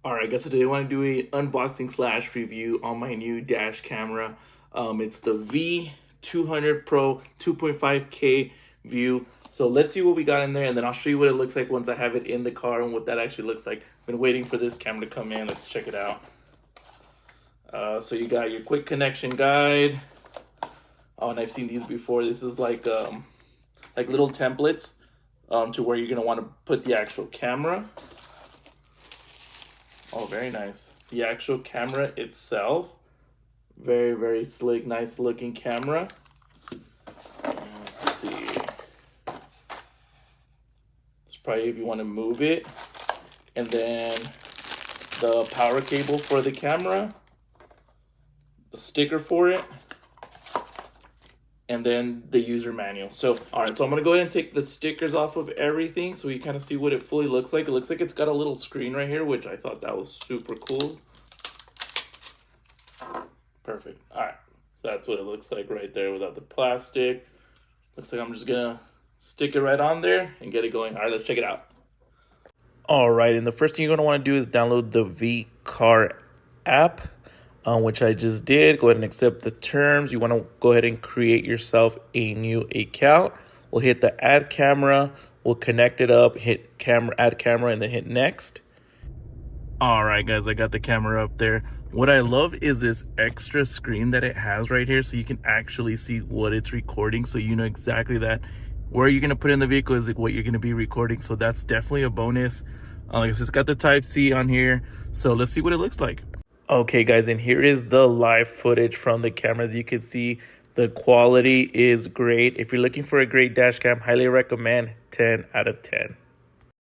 All right, guys, so today I want to do a unboxing slash review on my new dash camera. It's the V200 Pro 2.5K view. So let's see what we got in there, and then I'll show you what it looks like once I have it in the car and what that actually looks like. I've been waiting for this camera to come in. Let's check it out. So you got your quick connection guide. Oh, and I've seen these before. This is like little templates to where you're gonna want to put the actual camera. Oh, very nice. The actual camera itself, very, very slick, nice looking camera. Let's see. It's probably if you want to move it. And then the power cable for the camera, the sticker for it, and then the user manual. So, all right, so I'm gonna go ahead and take the stickers off of everything so you kind of see what it fully looks like. It looks like it's got a little screen right here, which I thought that was super cool. Perfect. All right, so that's what it looks like right there without the plastic. Looks like I'm just gonna stick it right on there and get it going. All right, let's check it out. All right, and the first thing you're gonna wanna do is download the VCar app. Which I just did. Go ahead and accept the terms. You want to go ahead and create yourself a new account. We'll hit the add camera. We'll connect it up, hit camera, add camera, and then hit next. All right, guys, I got the camera up there. What I love is this extra screen that it has right here, so you can actually see what it's recording, so you know exactly that where you're going to put in the vehicle is like what you're going to be recording. So that's definitely a bonus. Like I said, it's got the Type-C on here, so let's see what it looks like. Okay, guys, and here is the live footage from the camera. As you can see, the quality is great. If you're looking for a great dash cam, highly recommend. 10 out of 10.